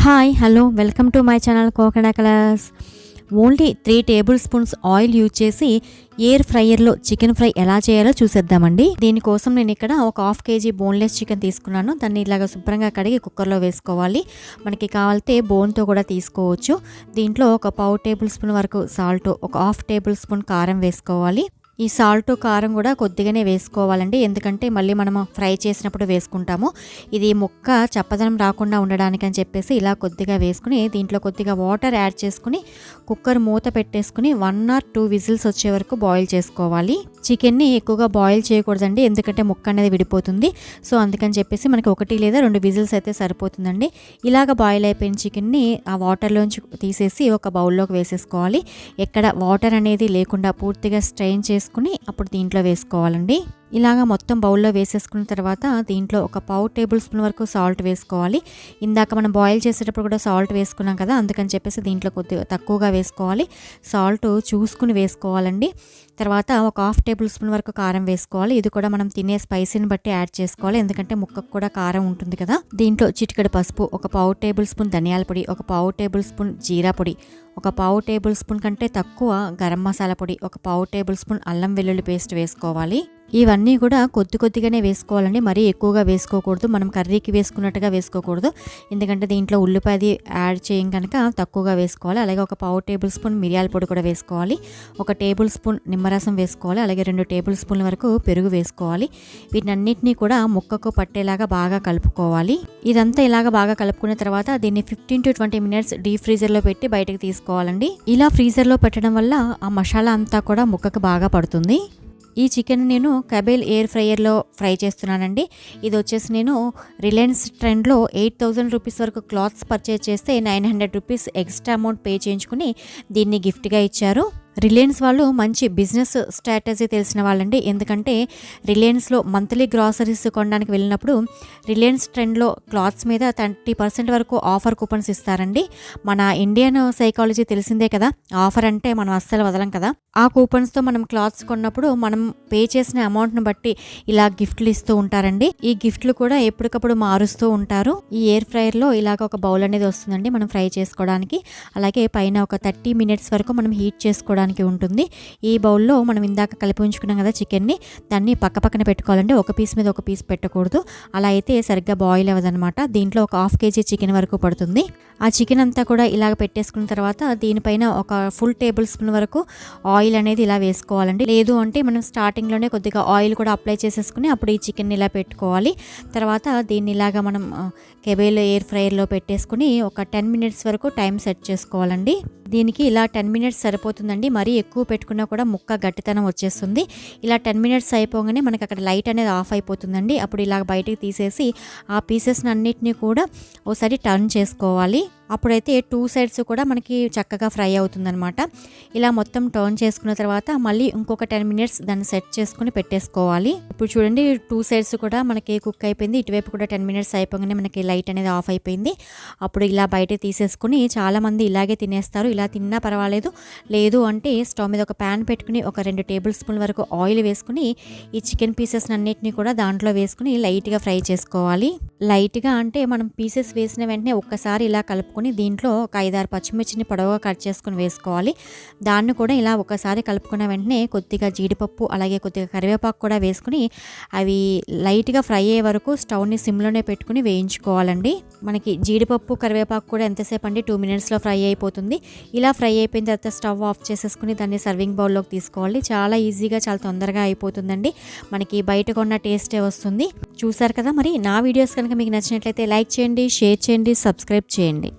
Hi hello welcome to my channel కోకండాకలర్స్. Only 3 tablespoons oil use చేసి air ఫ్రైయర్లో chicken fry ఎలా చేయాలో చూసేద్దామండి. దీనికోసం నేను ఇక్కడ ఒక 1/2 kg బోన్లెస్ చికెన్ తీసుకున్నాను. దాన్ని ఇలాగ శుభ్రంగా కడిగి కుక్కర్లో వేసుకోవాలి. మనకి కావాలితే బోన్తో కూడా తీసుకోవచ్చు. దీంట్లో ఒక 1/2 టేబుల్ స్పూన్ వరకు సాల్ట్, ఒక 1/2 టేబుల్ స్పూన్ కారం వేసుకోవాలి. ఈ సాల్ట్ కారం కూడా కొద్దిగానే వేసుకోవాలండి, ఎందుకంటే మళ్ళీ మనము ఫ్రై చేసినప్పుడు వేసుకుంటాము. ఇది ముక్క చప్పదనం రాకుండా ఉండడానికి అని చెప్పేసి ఇలా కొద్దిగా వేసుకుని దీంట్లో కొద్దిగా వాటర్ యాడ్ చేసుకుని కుక్కర్ మూత పెట్టేసుకుని 1 or 2 విజిల్స్ వచ్చే వరకు బాయిల్ చేసుకోవాలి. చికెన్ని ఎక్కువగా బాయిల్ చేయకూడదండి, ఎందుకంటే ముక్క అనేది విడిపోతుంది. సో అందుకని చెప్పేసి మనకి 1 లేదా 2 విజిల్స్ అయితే సరిపోతుందండి. ఇలాగ బాయిల్ అయిపోయిన చికెన్ని ఆ వాటర్లోంచి తీసేసి ఒక బౌల్లోకి వేసేసుకోవాలి. ఎక్కడ వాటర్ అనేది లేకుండా పూర్తిగా స్ట్రెయిన్ చేసుకుని అప్పుడు దీంట్లో వేసుకోవాలండి. ఇలాగా మొత్తం బౌల్లో వేసేసుకున్న తర్వాత దీంట్లో ఒక 1/2 టేబుల్ స్పూన్ వరకు సాల్ట్ వేసుకోవాలి. ఇందాక మనం బాయిల్ చేసేటప్పుడు కూడా సాల్ట్ వేసుకున్నాం కదా, అందుకని చెప్పేసి దీంట్లో కొద్దిగా తక్కువగా వేసుకోవాలి. సాల్ట్ చూసుకుని వేసుకోవాలండి. తర్వాత ఒక 1/2 టేబుల్ స్పూన్ వరకు కారం వేసుకోవాలి. ఇది కూడా మనం తినే స్పైసీని బట్టి యాడ్ చేసుకోవాలి, ఎందుకంటే ముక్కకు కూడా కారం ఉంటుంది కదా. దీంట్లో చిటికెడు పసుపు, ఒక 1/2 టేబుల్ స్పూన్ ధనియాల పొడి, ఒక 1/2 టేబుల్ స్పూన్ జీరా పొడి, ఒక 1/2 టేబుల్ స్పూన్ కంటే తక్కువ గరం మసాలా పొడి, ఒక 1/2 టేబుల్ స్పూన్ అల్లం వెల్లుల్లి పేస్ట్ వేసుకోవాలి. ఇవన్నీ కూడా కొద్దిగానే వేసుకోవాలండి, మరీ ఎక్కువగా వేసుకోకూడదు. మనం కర్రీకి వేసుకున్నట్టుగా వేసుకోకూడదు, ఎందుకంటే దీంట్లో ఉల్లిపాయది యాడ్ చేయం కనుక తక్కువగా వేసుకోవాలి. అలాగే ఒక 1/2 టేబుల్ స్పూన్ మిరియాల పొడి కూడా వేసుకోవాలి. 1 టేబుల్ స్పూన్ నిమ్మరసం వేసుకోవాలి. అలాగే 2 టేబుల్ స్పూన్ల వరకు పెరుగు వేసుకోవాలి. వీటన్నిటిని కూడా ముక్కకు పట్టేలాగా బాగా కలుపుకోవాలి. ఇదంతా ఇలాగ బాగా కలుపుకున్న తర్వాత దీన్ని 15 to 20 మినిట్స్ డీప్ ఫ్రీజర్లో పెట్టి బయటకు తీసుకోవాలండి. ఇలా ఫ్రీజర్లో పెట్టడం వల్ల ఆ మసాలా అంతా కూడా ముక్కకు బాగా పడుతుంది. ఈ చికెన్ నేను కబేల్ ఎయిర్ ఫ్రైయర్లో ఫ్రై చేస్తున్నానండి. ఇది వచ్చేసి నేను రిలయన్స్ ట్రెండ్లో 8000 రూపీస్ వరకు క్లాత్స్ పర్చేజ్ చేస్తే 900 రూపీస్ ఎక్స్ట్రా అమౌంట్ పే చేయించుకుని దీన్ని గిఫ్ట్గా ఇచ్చారు. రిలయన్స్ వాళ్ళు మంచి బిజినెస్ స్ట్రాటజీ తెలిసిన వాళ్ళండి, ఎందుకంటే రిలయన్స్లో మంత్లీ గ్రాసరీస్ కొనడానికి వెళ్ళినప్పుడు రిలయన్స్ ట్రెండ్లో క్లాత్స్ మీద 30% వరకు ఆఫర్ కూపన్స్ ఇస్తారండి. మన ఇండియన్ సైకాలజీ తెలిసిందే కదా, ఆఫర్ అంటే మనం అస్సలు వదలం కదా. ఆ కూపన్స్తో మనం క్లాత్స్ కొన్నప్పుడు మనం పే చేసిన అమౌంట్ను బట్టి ఇలా గిఫ్ట్లు ఇస్తూ ఉంటారండి. ఈ గిఫ్ట్లు కూడా ఎప్పటికప్పుడు మారుస్తూ ఉంటారు. ఈ ఎయిర్ ఫ్రైయర్లో ఇలాగ ఒక బౌల్ అనేది వస్తుందండి మనం ఫ్రై చేసుకోవడానికి. అలాగే పైన ఒక 30 మినిట్స్ వరకు మనం హీట్ చేసుకోవడానికి ఉంటుంది. ఈ బౌల్లో మనం ఇందాక కలిపి ఉంచుకున్నాం కదా చికెన్ని, దాన్ని పక్కన పెట్టుకోవాలండి. ఒక పీస్ మీద ఒక పీస్ పెట్టకూడదు, అలా అయితే సరిగ్గా బాయిల్ అవ్వదనమాట. దీంట్లో ఒక 1/2 kg చికెన్ వరకు పడుతుంది. ఆ చికెన్ అంతా కూడా ఇలాగ పెట్టేసుకున్న తర్వాత దీనిపైన ఒక ఫుల్ టేబుల్ స్పూన్ వరకు ఆయిల్ అనేది ఇలా వేసుకోవాలండి. లేదు అంటే మనం స్టార్టింగ్లోనే కొద్దిగా ఆయిల్ కూడా అప్లై చేసేసుకుని అప్పుడు ఈ చికెన్ ఇలా పెట్టుకోవాలి. తర్వాత దీన్ని ఇలాగా మనం కెబేల్ ఎయిర్ ఫ్రైయర్లో పెట్టేసుకుని ఒక 10 మినిట్స్ వరకు టైం సెట్ చేసుకోవాలండి. దీనికి ఇలా 10 మినిట్స్ సరిపోతుందండి, మరీ ఎక్కువ పెట్టుకున్నా కూడా ముక్క గట్టితనం వచ్చేస్తుంది. ఇలా 10 మినిట్స్ అయిపోగానే మనకి అక్కడ లైట్ అనేది ఆఫ్ అయిపోతుందండి. అప్పుడు ఇలా బయటికి తీసేసి ఆ పీసెస్ని అన్నిటినీ కూడా ఒకసారి టర్న్ చేసుకోవాలి. అప్పుడైతే 2 సైడ్స్ కూడా మనకి చక్కగా ఫ్రై అవుతుందనమాట. ఇలా మొత్తం టర్న్ చేసుకున్న తర్వాత మళ్ళీ ఇంకొక 10 మినిట్స్ దాన్ని సెట్ చేసుకుని పెట్టేసుకోవాలి. ఇప్పుడు చూడండి 2 సైడ్స్ కూడా మనకి కుక్ అయిపోయింది. ఇటువైపు కూడా 10 మినిట్స్ అయిపోగానే మనకి లైట్ అనేది ఆఫ్ అయిపోయింది. అప్పుడు ఇలా బయట తీసేసుకుని చాలామంది ఇలాగే తినేస్తారు. ఇలా తిన్నా పర్వాలేదు, లేదు అంటే స్టవ్ మీద ఒక ప్యాన్ పెట్టుకుని ఒక 2 టేబుల్ స్పూన్ వరకు ఆయిల్ వేసుకుని ఈ చికెన్ పీసెస్ అన్నిటిని కూడా దాంట్లో వేసుకుని లైట్గా ఫ్రై చేసుకోవాలి. లైట్గా అంటే మనం పీసెస్ వేసిన వెంటనే ఒక్కసారి ఇలా కలుపుకొని దీంట్లో ఒక 5-6 పచ్చిమిర్చిని పొడవుగా కట్ చేసుకుని వేసుకోవాలి. దాన్ని కూడా ఇలా ఒకసారి కలుపుకున్న వెంటనే కొద్దిగా జీడిపప్పు అలాగే కొద్దిగా కరివేపాకు కూడా వేసుకుని అవి లైట్గా ఫ్రై అయ్యే వరకు స్టవ్ని సిమ్లోనే పెట్టుకుని వేయించుకోవాలండి. మనకి జీడిపప్పు కరివేపాకు కూడా ఎంతసేపు అండి 2 మినిట్స్లో ఫ్రై అయిపోతుంది. ఇలా ఫ్రై అయిపోయిన తర్వాత స్టవ్ ఆఫ్ చేసేసుకుని దాన్ని సర్వింగ్ బౌల్లోకి తీసుకోవాలి. చాలా ఈజీగా చాలా తొందరగా అయిపోతుందండి, మనకి బయట కొన్న టేస్టే వస్తుంది. చూసారు కదా, మరి నా వీడియోస్ కనుక మీకు నచ్చినట్లయితే లైక్ చేయండి, షేర్ చేయండి, సబ్స్క్రైబ్ చేయండి.